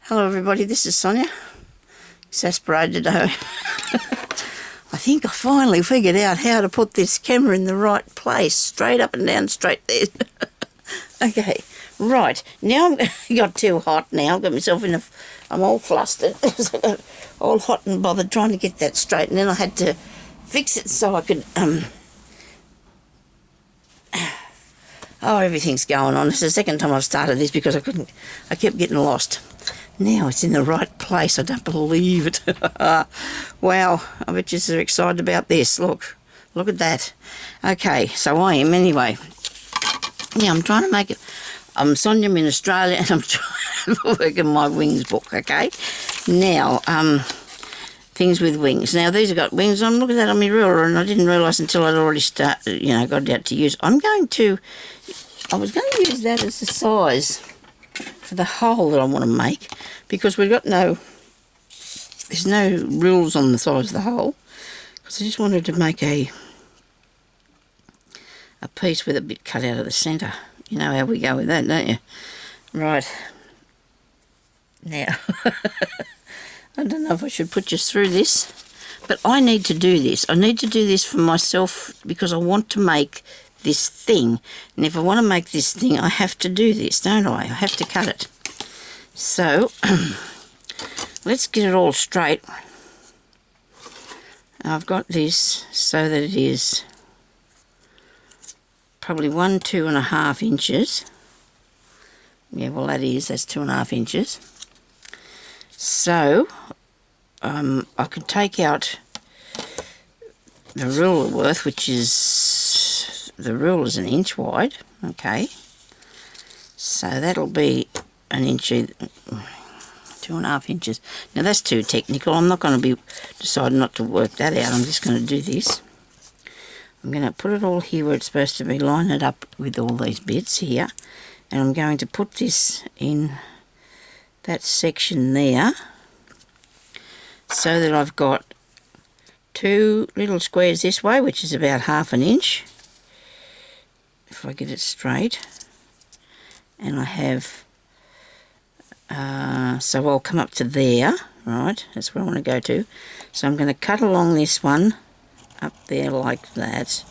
Hello everybody, this is Sonya. Exasperated home. I think I finally figured out how to put this camera in the right place. Straight up and down, straight there. Okay, right. Now I got too hot now. I've got myself in a... I'm all flustered. I got all hot and bothered trying to get that straight. And then I had to fix it so I could... Oh, everything's going on. It's the second time I've started this because I kept getting lost. Now it's in the right place. I don't believe it. Wow, I bet you're excited about this. Look at that. Okay, so I am anyway. Now I'm trying to make it. I'm Sonya, I'm in Australia, and I'm trying to work in my wings book. Okay. Now, things with wings. Now these have got wings. I'm looking at that on my ruler, and I didn't realise until I'd already started. Got it out to use. I was going to use that as the size for the hole that I want to make, because there's no rules on the size of the hole, because I just wanted to make a piece with a bit cut out of the centre. You know how we go with that, don't you? Right. Now, I don't know if I should put you through this, but I need to do this. I need to do this for myself because I want to make this thing. And if I want to make this thing, I have to do this, don't I? I have to cut it. So, let's get it all straight. I've got this so that it is probably 2.5 inches. Yeah, well that's 2.5 inches. So, I could take out the ruler worth, which is, the ruler's 1 inch wide, okay. So that'll be 1 inch, 2.5 inches. Now that's too technical. I'm not going to be deciding not to work that out. I'm just going to do this. I'm going to put it all here where it's supposed to be, line it up with all these bits here, and I'm going to put this in that section there so that I've got 2 little squares this way, which is about 1/2 inch, if I get it straight, and I have so I'll come up to there, right, that's where I want to go to. So I'm going to cut along this one up there like that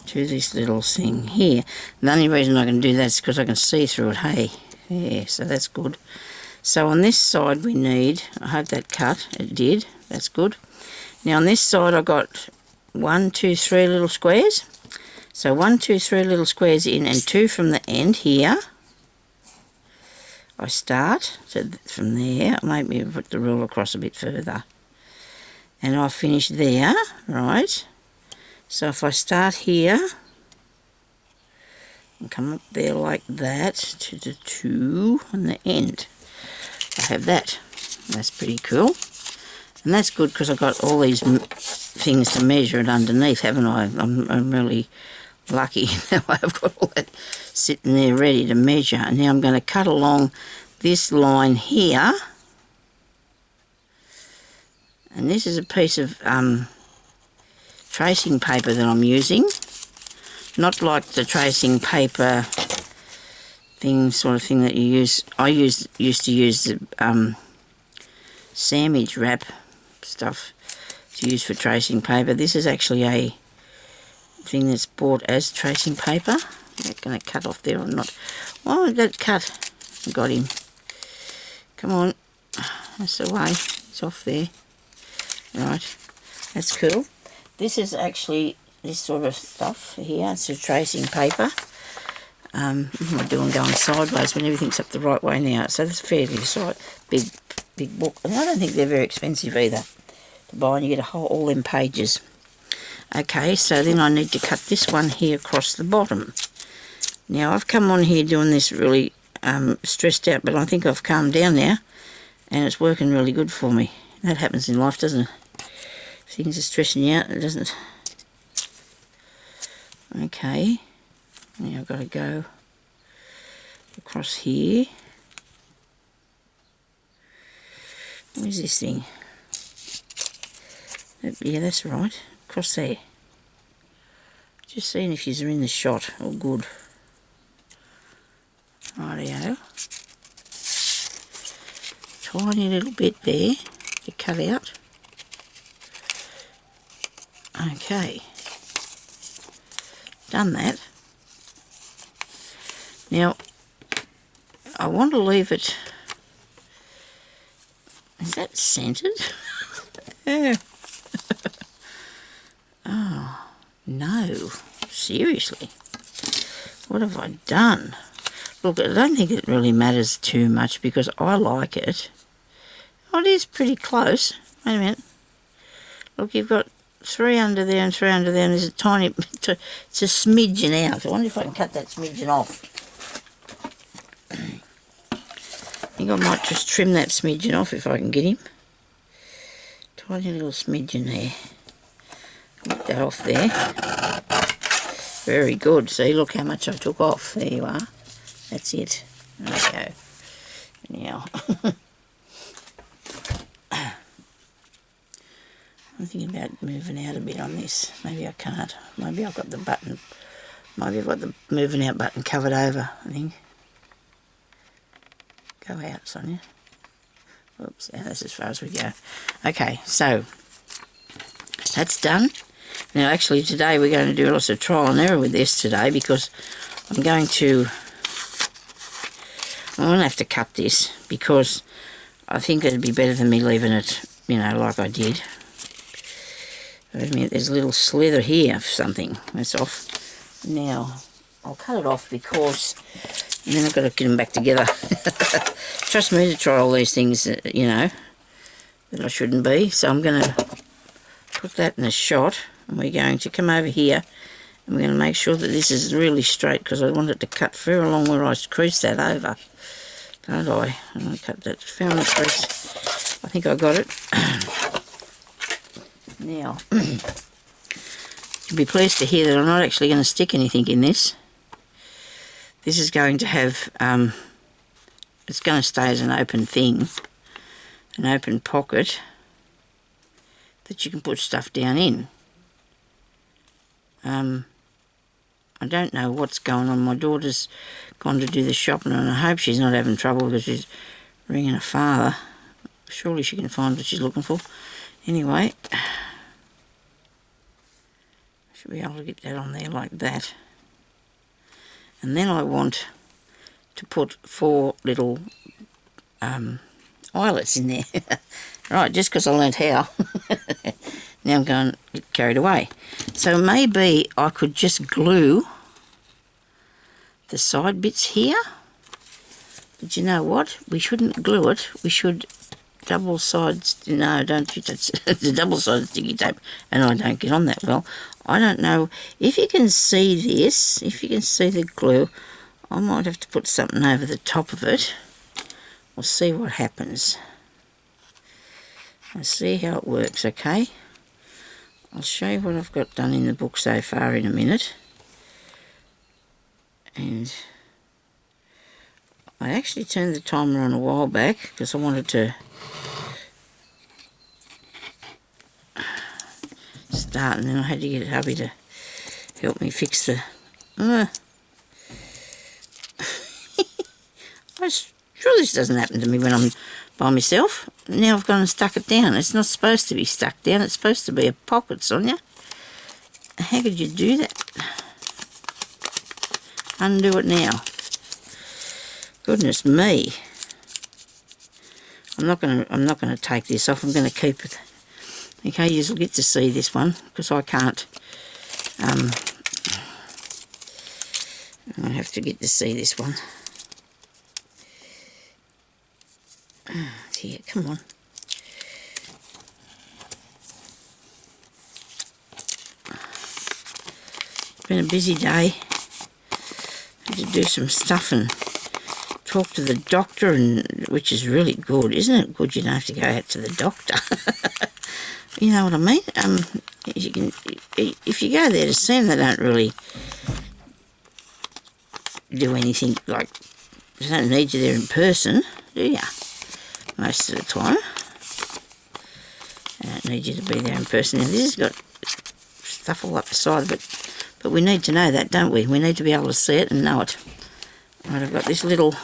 to this little thing here. The only reason I can do that is because I can see through it. Hey, yeah, so that's good. So on this side we need, I hope that cut, it did, that's good. Now on this side I got 1, 2, 3 little squares. So 1, 2, 3 little squares in, and 2 from the end here. I start, so from there, maybe put the ruler across a bit further. And I'll finish there, right? So if I start here, and come up there like that, to the 2 on the end. I have that. That's pretty cool. And that's good because I've got all these things to measure it underneath, haven't I? I'm really lucky that I've got all that sitting there ready to measure. And now I'm going to cut along this line here. And this is a piece of tracing paper that I'm using. Not like the tracing paper sort of thing that you use. I used to use the sandwich wrap stuff to use for tracing paper. This is actually a thing that's bought as tracing paper. Is that going to cut off there or not? Why did that cut? I got him. Come on. That's the way. It's off there. Right. That's cool. This is actually this sort of stuff here. It's a tracing paper. What am I doing going sideways when everything's up the right way now? So that's fairly big book. And I don't think they're very expensive either to buy, and you get all them pages. Okay, so then I need to cut this one here across the bottom. Now I've come on here doing this really stressed out, but I think I've calmed down now and it's working really good for me. That happens in life, doesn't it? Things are stressing you out, doesn't it? Okay, now I've got to go across here. Where's this thing? Yeah, that's right. Across there. Just seeing if you're in the shot. All good. Rightio. tiny little bit there to cut out. Okay, done that. Now, I want to leave it... Is that scented? Yeah. Oh, no. Seriously. What have I done? Look, I don't think it really matters too much because I like it. Oh, it is pretty close. Wait a minute. Look, you've got 3 under there and 3 under there, and there's a tiny... It's a smidgen out. I wonder if I can cut that smidgen off. I think I might just trim that smidgen off if I can get him. Tiny little smidgen there. Get that off there. Very good. See, look how much I took off. There you are. That's it. There we go. Now, I'm thinking about moving out a bit on this. Maybe I can't. Maybe I've got the button. Maybe I've got the moving out button covered over, I think. Go out, Sonia. Oops, yeah, that's as far as we go. Okay, so that's done. Now, actually, today we're going to do lots of trial and error with this today because I'm going to have to cut this because I think it'd be better than me leaving it, you know, like I did. Wait a minute, there's a little slither here of something. That's off. Now, I'll cut it off because then I've got to get them back together. Trust me to try all these things, you know, that I shouldn't be. So I'm going to put that in a shot, and we're going to come over here, and we're going to make sure that this is really straight because I want it to cut fair along where I crease that over. Don't I? I'm going to cut that fair on the crease. I think I got it. Now, you'll be pleased to hear that I'm not actually going to stick anything in this. This is going to have, it's going to stay as an open thing, an open pocket that you can put stuff down in. I don't know what's going on. My daughter's gone to do the shopping and I hope she's not having trouble because she's ringing her father. Surely she can find what she's looking for. Anyway, should be able to get that on there like that. And then I want to put 4 little eyelets in there. Right, just because I learnt how. Now I'm going to get carried away. So maybe I could just glue the side bits here. But you know what? We shouldn't glue it. We should double sides. No, don't you touch the double sided sticky tape. And I don't get on that well. I don't know if you can see this. If you can see the glue, I might have to put something over the top of it. We'll see what happens. I'll see how it works, okay? I'll show you what I've got done in the book so far in a minute. And I actually turned the timer on a while back because I wanted to start, and then I had to get hubby to help me fix the... I'm sure this doesn't happen to me when I'm by myself. Now I've gone and stuck it down. It's not supposed to be stuck down. It's supposed to be a pocket, Sonia. How could you do that? Undo it now. Goodness me. I'm not gonna take this off. I'm gonna keep it. Okay, you'll get to see this one because I can't. I have to get to see this one. Here, come on. It's been a busy day. Had to do some stuff and talk to the doctor, and which is really good, isn't it? Good you don't have to go out to the doctor. You know what I mean? You can, if you go there to see them, they don't really do anything like. They don't need you there in person, do you? Most of the time. I don't need you to be there in person. Now this has got stuff all up the side of it, but we need to know that, don't we? We need to be able to see it and know it. Right, I've got this little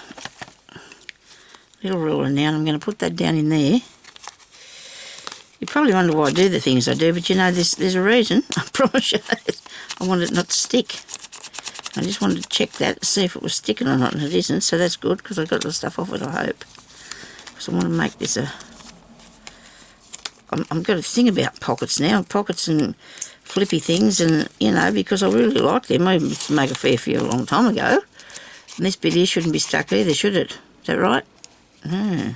little ruler now, and I'm going to put that down in there. You probably wonder why I do the things I do, but you know, there's a reason. I promise you. I want it not to stick. I just wanted to check that, see if it was sticking or not, and it isn't, so that's good, because I got the stuff off it, I hope. Because I want to make this a... I've got to think about pockets now, pockets and flippy things, and, you know, because I really like them. I used to make a fair few a long time ago. And this bit here shouldn't be stuck either, should it? Is that right? No.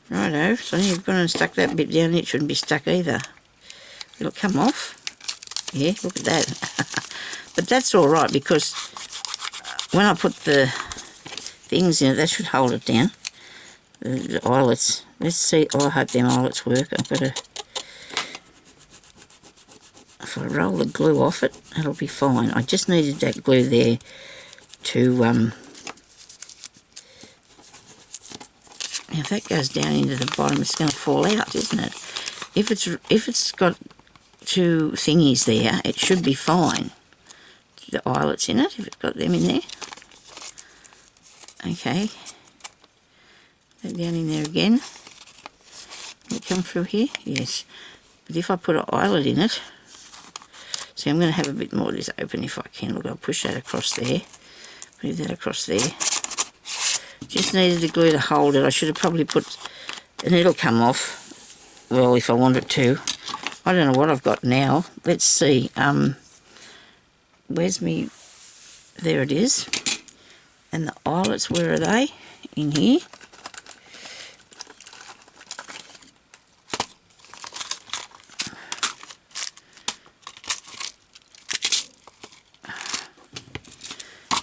Righto, so you've gone and stuck that bit down, it shouldn't be stuck either. It'll come off. Yeah, look at that. But that's all right, because when I put the things in it, that should hold it down. The eyelets. Let's see. Oh, I hope them eyelets work. I've got to... If I roll the glue off it, that'll be fine. I just needed that glue there to... if that goes down into the bottom, it's going to fall out, isn't it? If it's got two thingies there, it should be fine. The eyelets in it, if it's got them in there. Okay. That down in there again. Will it come through here? Yes. But if I put an eyelet in it, see, I'm going to have a bit more of this open if I can. Look, I'll push that across there. Move that across there. Just needed the glue to hold it. I should have probably put, and it'll come off, well, if I want it to. I don't know what I've got now. Let's see. Where's me? There it is. And the eyelets, where are they? In here.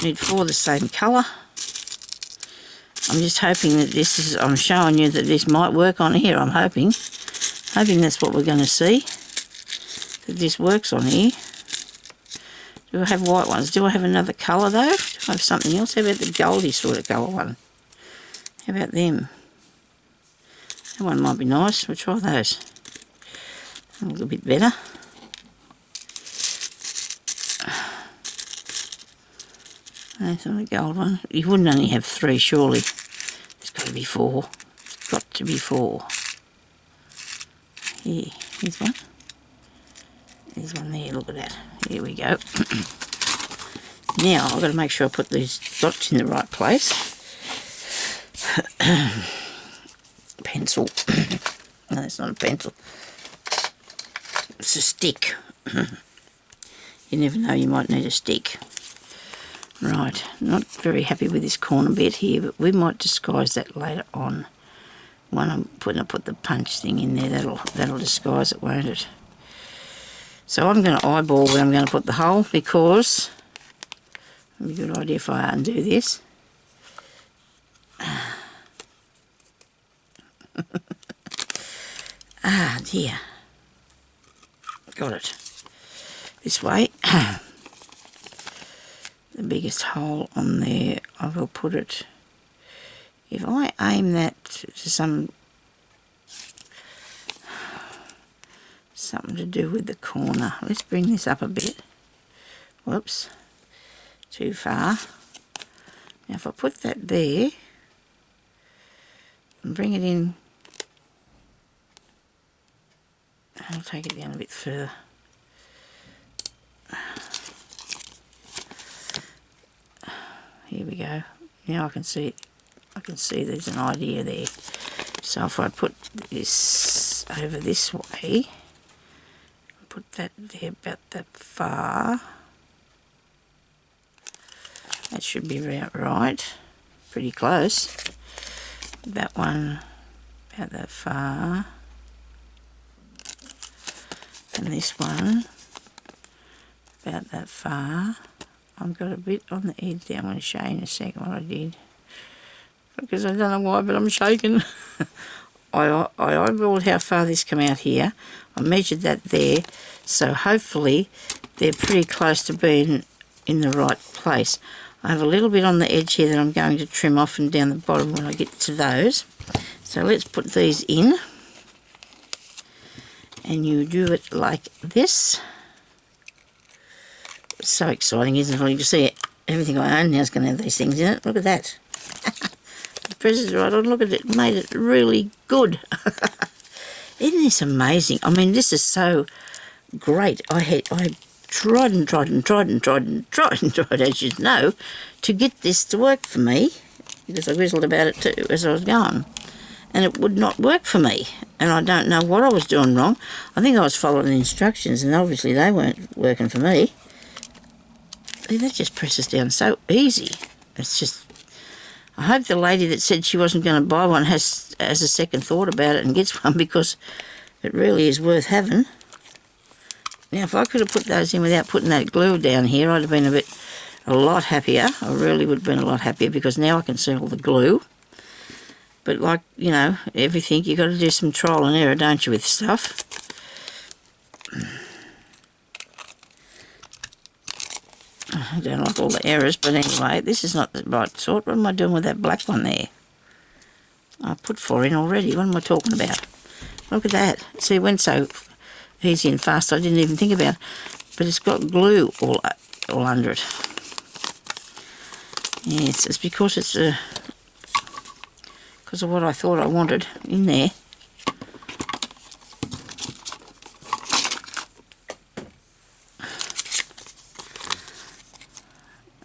Need 4 the same colour. I'm just hoping that this is, I'm showing you that this might work on here, I'm hoping. Hoping that's what we're going to see. That this works on here. Do I have white ones? Do I have another colour though? Do I have something else? How about the goldy sort of colour one? How about them? That one might be nice. We'll try those. A little bit better. That's not a gold one. You wouldn't only have 3 surely. There's got to be 4. It's got to be 4. Here, here's one. There's one there, look at that. Here we go. Now, I've got to make sure I put these dots in the right place. Pencil. No, it's not a pencil. It's a stick. You never know, you might need a stick. Right, not very happy with this corner bit here, but we might disguise that later on. When I put the punch thing in there, that'll disguise it, won't it? So I'm going to eyeball where I'm going to put the hole, because it'd be a good idea if I undo this. Ah, dear. Got it. This way. The biggest hole on there, I will put it, if I aim that to something to do with the corner. Let's bring this up a bit. Whoops, too far. Now if I put that there and bring it in, I'll take it down a bit further. Here we go. Now I can see there's an idea there. So if I put this over this way, put that there about that far, that should be right. Pretty close. That one about that far. And this one about that far. I've got a bit on the edge there. I'm going to show you in a second what I did. Because I don't know why, but I'm shaking. I eyeballed how far this came out here. I measured that there. So hopefully they're pretty close to being in the right place. I have a little bit on the edge here that I'm going to trim off and down the bottom when I get to those. So let's put these in. And you do it like this. It's so exciting, isn't it? You can see it. Everything I own now is going to have these things in it. Look at that. the pressure's right on. Look at it, made it really good. Isn't this amazing? I mean, this is so great. I tried and tried and tried and tried and tried and tried, as you know, to get this to work for me, because I grizzled about it too as I was going, and it would not work for me, and I don't know what I was doing wrong. I think I was following the instructions, and obviously they weren't working for me. See, that just presses down so easy. It's just, I hope the lady that said she wasn't going to buy one has a second thought about it and gets one, because it really is worth having. Now, if I could have put those in without putting that glue down here, I'd have been a lot happier. I really would have been a lot happier, because now I can see all the glue. But like, you know, everything, you've got to do some trial and error, don't you, with stuff. I don't like all the errors, but anyway, this is not the right sort. What am I doing with that black one there? I put 4 in already. What am I talking about? Look at that. See, it went so easy and fast I didn't even think about it. But it's got glue all under it. Yes, it's because it's because of what I thought I wanted in there.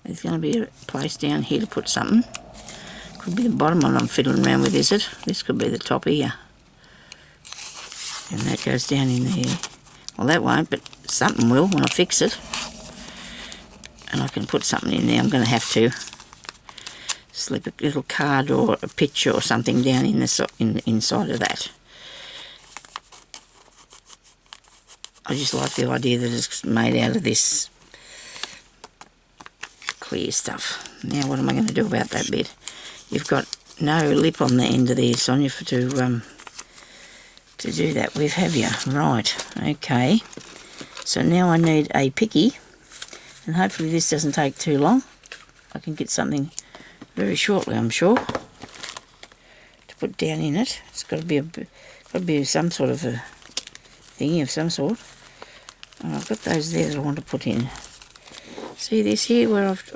There's going to be a place down here to put something. Could be the bottom one I'm fiddling around with, is it? This could be the top here. And that goes down in there. Well, that won't, but something will when I fix it. And I can put something in there. I'm going to have to slip a little card or a picture or something down in the inside of that. I just like the idea that it's made out of this clear stuff. Now, what am I going to do about that bit? You've got no lip on the end of there, Sonia, to do that with, have you? Right, okay. So now I need a picky, and hopefully this doesn't take too long. I can get something very shortly, I'm sure, to put down in it. It's got to be some sort of a thingy of some sort. And I've got those there that I want to put in. See this here where I've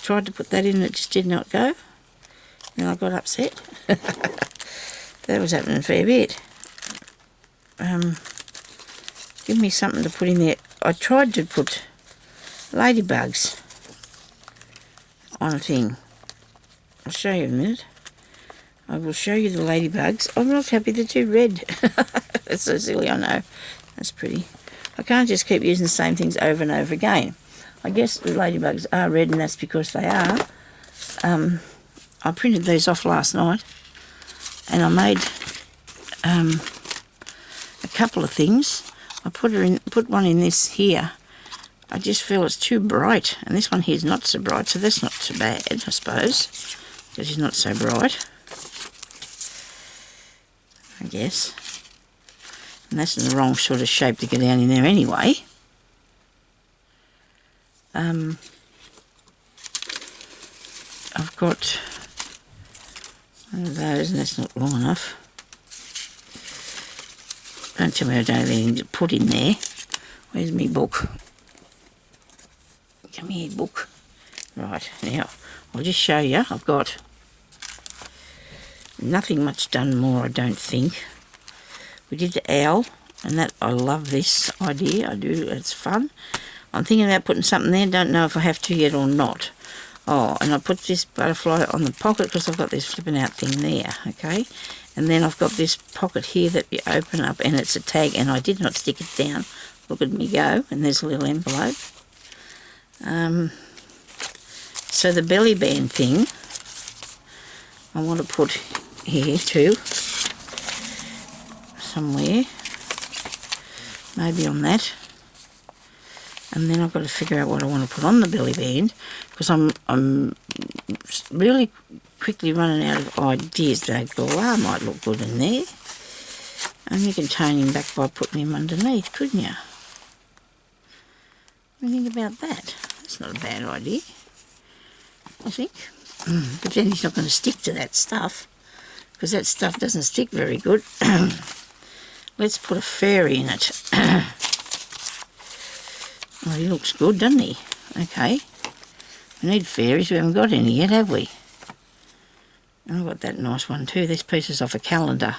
tried to put that in and it just did not go? Then I got upset. That was happening a fair bit. Give me something to put in there. I tried to put ladybugs on a thing. I'll show you in a minute. I will show you the ladybugs. I'm not happy they're too red. That's so silly, I know. That's pretty. I can't just keep using the same things over and over again. I guess the ladybugs are red, and that's because they are. I printed these off last night, and I made a couple of things. I put one in this here. I just feel it's too bright, and this one here is not so bright, so that's not so bad, I suppose, because it's not so bright, I guess. And that's in the wrong sort of shape to get down in there anyway. I've got one of those, and that's not long enough. Don't tell me I don't have anything to put in there. Where's my book? Come here, book. Right, now, I'll just show you. I've got nothing much done more, I don't think. We did the owl, and that, I love this idea. I do, it's fun. I'm thinking about putting something there. Don't know if I have to yet or not. Oh, and I put this butterfly on the pocket because I've got this flipping out thing there, okay? And then I've got this pocket here that you open up, and it's a tag, and I did not stick it down. Look at me go, and there's a little envelope. So the belly band thing, I want to put here too, somewhere, maybe on that. And then I've got to figure out what I want to put on the belly band, because I'm really quickly running out of ideas. The galah might look good in there, and you can tone him back by putting him underneath, couldn't you? What do you think about that? That's not a bad idea, I think. But then he's not going to stick to that stuff, because that stuff doesn't stick very good. Let's put a fairy in it. Oh, he looks good, doesn't he? Okay. We need fairies. We haven't got any yet, have we? And I've got that nice one too. This piece is off a calendar.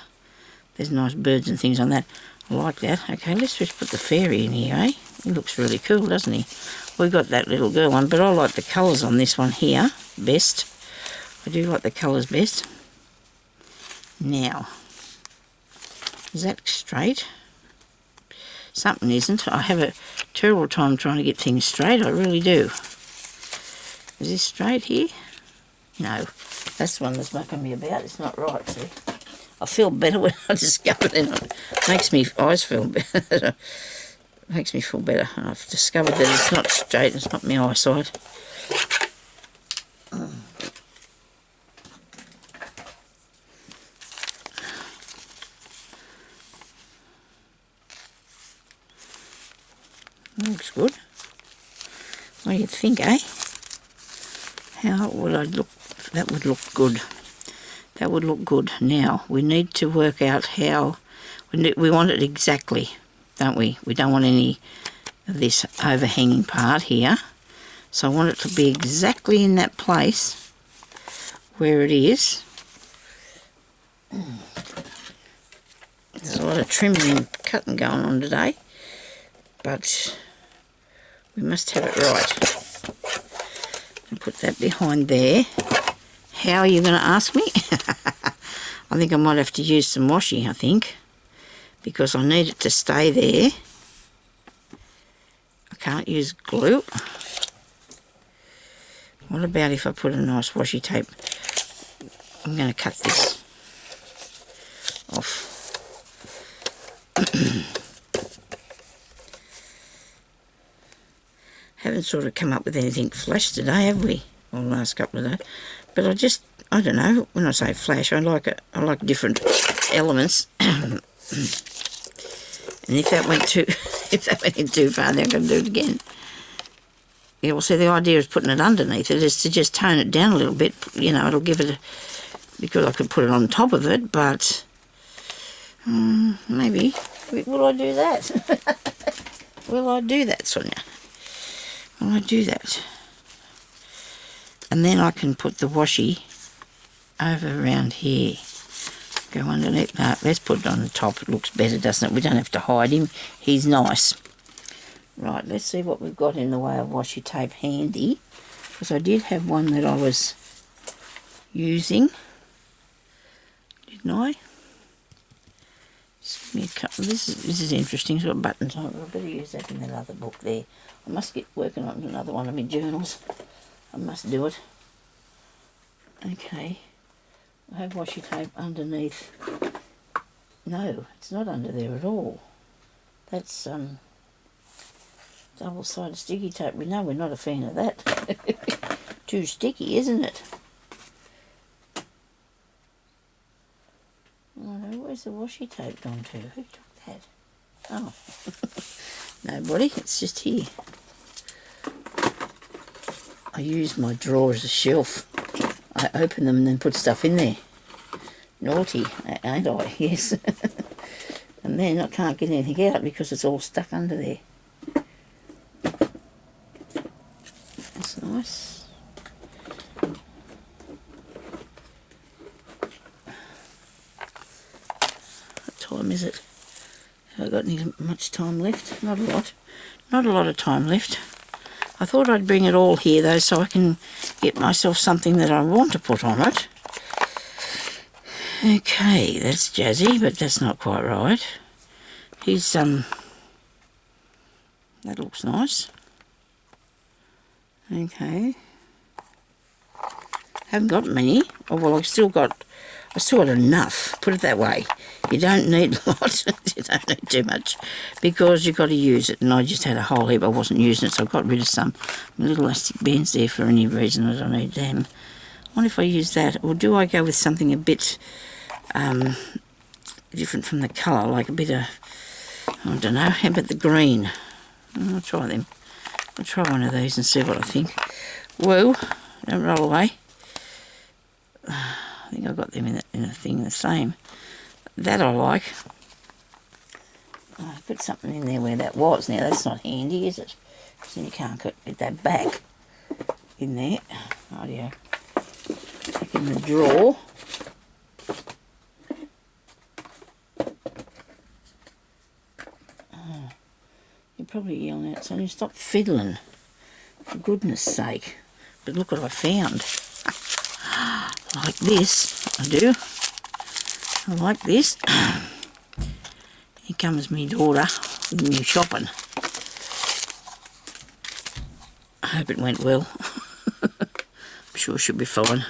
There's nice birds and things on that. I like that. Okay, let's just put the fairy in here, eh? He looks really cool, doesn't he? We've got that little girl one, but I like the colours on this one here best. I do like the colours best. Now, is that straight? Something isn't. I have a terrible time trying to get things straight. I really do. Is this straight here? No. That's the one that's mucking me about. It's not right, see? I feel better when I discover it. It makes me eyes feel better. Makes me feel better. And I've discovered that it's not straight. It's not my eyesight. Looks good. What do you think, eh? How would I look? That would look good. That would look good. Now, we need to work out how... We want it exactly, don't we? We don't want any of this overhanging part here. So I want it to be exactly in that place where it is. There's a lot of trimming and cutting going on today, but we must have it right. And put that behind there. How are you going to ask me? I think I might have to use some washi, I think, because I need it to stay there. I can't use glue. What about if I put a nice washi tape? I'm going to cut this off. Haven't sort of come up with anything flash today, have we? Or the last couple of days. But I don't know, when I say flash, I like different elements. And if that went in too far, then I'm going to do it again. Yeah, well, see, the idea is putting it underneath it is to just tone it down a little bit. You know, it'll give it a... Because I could put it on top of it, but... maybe. Will I do that? Will I do that, Sonia? Will I do that? And then I can put the washi over around here. Go underneath. No, let's put it on the top. It looks better, doesn't it? We don't have to hide him. He's nice. Right, let's see what we've got in the way of washi tape handy. Because I did have one that I was using. Didn't I? Just give me a couple. This is interesting. It's got buttons on it. I better use that in that other book there. I must get working on another one of my journals. I must do it. Okay. I have washi tape underneath. No, it's not under there at all. That's double-sided sticky tape. We know we're not a fan of that. Too sticky, isn't it? Oh, where's the washi tape gone to? Who took that? Oh. Nobody, it's just here. I use my drawer as a shelf. I open them and then put stuff in there. Naughty, ain't I? Yes. And then I can't get anything out because it's all stuck under there. That's nice. What time is it? Have I got much time left? Not a lot. Not a lot of time left. I thought I'd bring it all here though so I can get myself something that I want to put on it. Okay, that's jazzy, but that's not quite right. He's, that looks nice. Okay. Haven't got many. Oh, well, I've still got enough, put it that way. You don't need lots, you don't need too much, because you've got to use it, and I just had a whole heap, I wasn't using it, so I got rid of some little elastic bands there for any reason I don't need them. I wonder if I use that, or do I go with something a bit different from the colour, like a bit of, I don't know, how about the green? I'll try them. I'll try one of these and see what I think. Whoa, don't roll away. I think I got them in a thing the same. That I like. I put something in there where that was. Now that's not handy, is it? Because then you can't get that back in there. Oh dear. back in the drawer. Oh, you're probably yelling out, Sonya, stop fiddling. For goodness sake. But look what I found. Like this, I do. I like this. Here comes me daughter with me shopping. I hope it went well. I'm sure she'll be fine.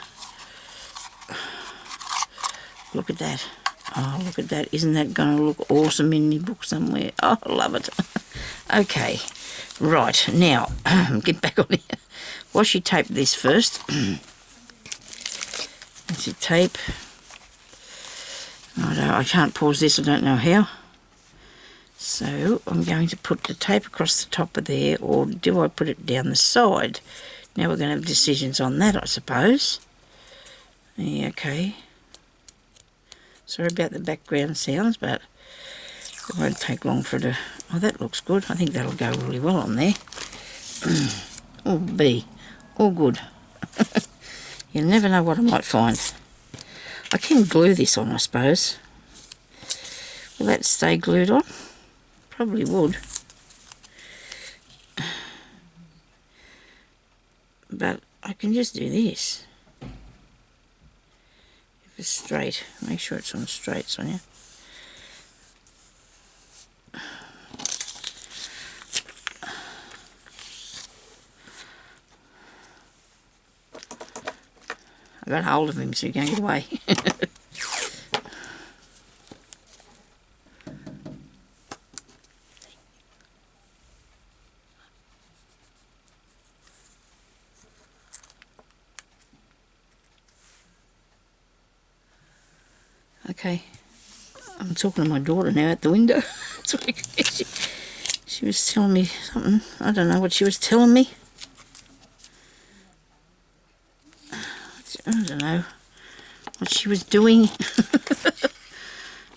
Look at that. Oh, look at that. Isn't that going to look awesome in my book somewhere? Oh, I love it. Okay. Right. Now, get back on here. Washi tape this first. That's your tape. I can't pause this. I don't know how. So, I'm going to put the tape across the top of there, or do I put it down the side? Now we're going to have decisions on that, I suppose. Yeah, okay. Sorry about the background sounds, but it won't take long for it to... Oh, that looks good. I think that'll go really well on there. Oh, B. All good. You never know what I might find. I can glue this on, I suppose. Will that stay glued on? Probably would. But I can just do this. If it's straight, make sure it's on straight, Sonya. I got hold of him so he can't get away. Okay, I'm talking to my daughter now at the window. That's what she was telling me something. I don't know what she was telling me. I don't know what she was doing.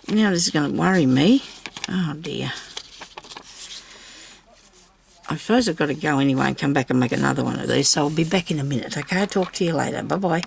Now this is going to worry me. Oh dear. I suppose I've got to go anyway and come back and make another one of these, so I'll be back in a minute, okay? I'll talk to you later. Bye-bye.